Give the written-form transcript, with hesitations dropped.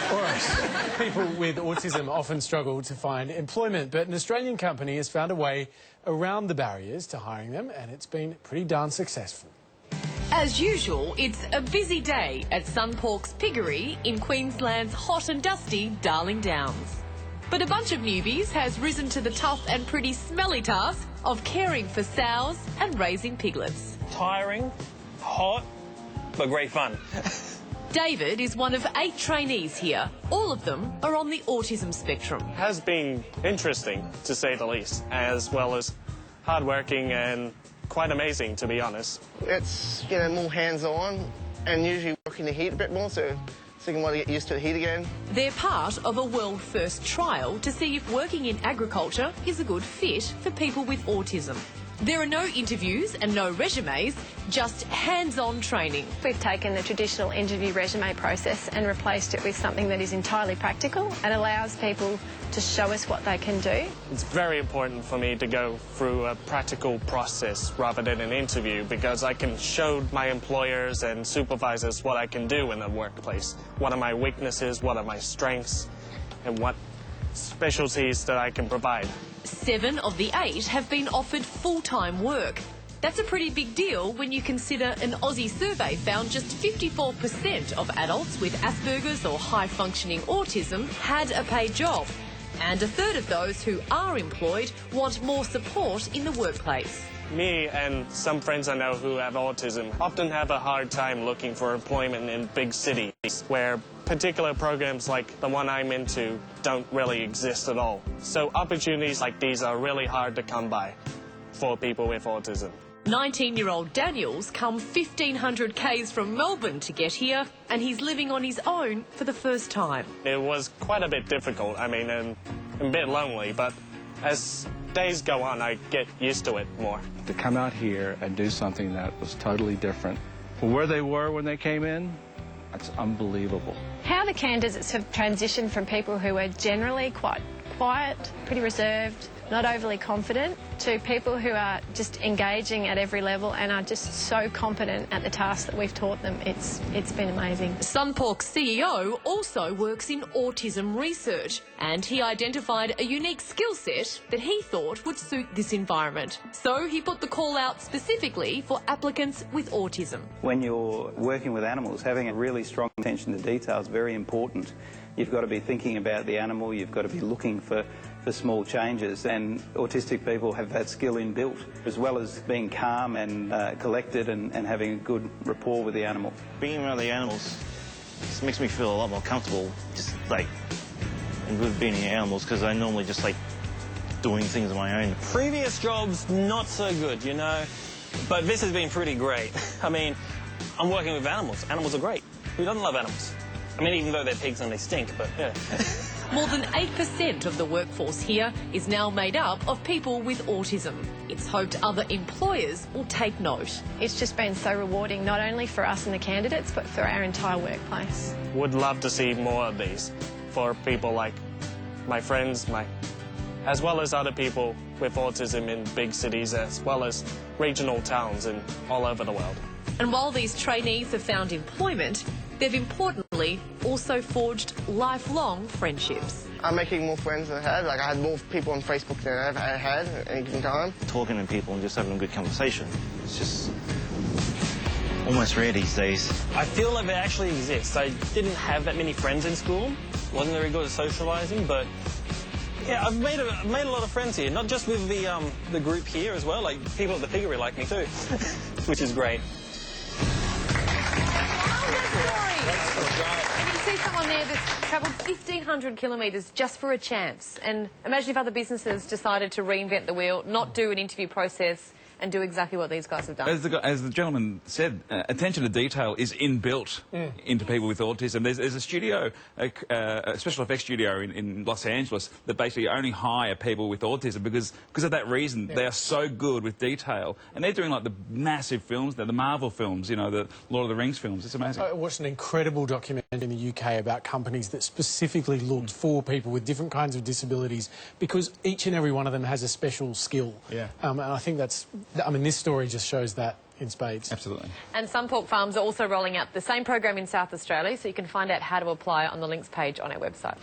All right. People with autism often struggle to find employment, but an Australian company has found a way around the barriers to hiring them, and it's been pretty darn successful. As usual, it's a busy day at SunPork's piggery in Queensland's hot and dusty Darling Downs. But a bunch of newbies has risen to the tough and pretty smelly task of caring for sows and raising piglets. Tiring, hot, but great fun. David is one of 8 trainees here. All of them are on the autism spectrum. It has been interesting, to say the least, as well as hardworking and quite amazing, to be honest. It's, you know, more hands-on and usually working the heat a bit more, so you can want to get used to the heat again. They're part of a world-first trial to see if working in agriculture is a good fit for people with autism. There are no interviews and no resumes, just hands-on training. We've taken the traditional interview resume process and replaced it with something that is entirely practical and allows people to show us what they can do. It's very important for me to go through a practical process rather than an interview, because I can show my employers and supervisors what I can do in the workplace. What are my weaknesses, what are my strengths, and what specialties that I can provide. 7 of the 8 have been offered full-time work. That's a pretty big deal when you consider an Aussie survey found just 54% of adults with Asperger's or high-functioning autism had a paid job. And a third of those who are employed want more support in the workplace. Me and some friends I know who have autism often have a hard time looking for employment in big cities where particular programs like the one I'm into don't really exist at all. So opportunities like these are really hard to come by for people with autism. 19-year-old Daniel's come 1,500 k's from Melbourne to get here, and he's living on his own for the first time. It was quite a bit difficult, I mean, and a bit lonely, but as days go on, I get used to it more. To come out here and do something that was totally different from where they were when they came in, that's unbelievable. How the candidates have transitioned from people who are generally quite quiet, pretty reserved, not overly confident, to people who are just engaging at every level and are just so competent at the task that we've taught them. It's been amazing. SunPork's CEO also works in autism research, and he identified a unique skill set that he thought would suit this environment. So he put the call out specifically for applicants with autism. When you're working with animals, having a really strong attention to detail is very important. You've got to be thinking about the animal, you've got to be looking for small changes, and autistic people have that skill inbuilt, as well as being calm and collected and having a good rapport with the animal. Being around the animals just makes me feel a lot more comfortable, just like, with being around animals, because I normally just like doing things on my own. Previous jobs, not so good, you know, but this has been pretty great. I mean, I'm working with animals. Animals are great. Who doesn't love animals? I mean, even though they're pigs and they stink, but yeah. More than 8% of the workforce here is now made up of people with autism. It's hoped other employers will take note. It's just been so rewarding, not only for us and the candidates, but for our entire workplace. Would love to see more of these for people like my friends, as well as other people with autism in big cities, as well as regional towns and all over the world. And while these trainees have found employment, they've importantly also forged lifelong friendships. I'm making more friends than I had. Like, I had more people on Facebook than I've had at any given time. Talking to people and just having a good conversation, it's just almost rare these days. I feel like they actually exist. I didn't have that many friends in school, wasn't very good at socialising, but yeah, I've made a lot of friends here, not just with the group here as well, like people at the piggery like me too, which is great. And you see someone there that's travelled 1,500 kilometres just for a chance. And imagine if other businesses decided to reinvent the wheel, not do an interview process, and do exactly what these guys have done. As the gentleman said, attention to detail is inbuilt into people with autism. There's a studio, a special effects studio in Los Angeles that basically only hire people with autism because of that reason. They are so good with detail. And they're doing like the massive films, the Marvel films, you know, the Lord of the Rings films. It's amazing. I watched an incredible documentary in the UK about companies that specifically looked for people with different kinds of disabilities because each and every one of them has a special skill. Yeah. And I think that's... I mean, this story just shows that in spades. Absolutely. And SunPork Farms are also rolling out the same program in South Australia, so you can find out how to apply on the links page on our website.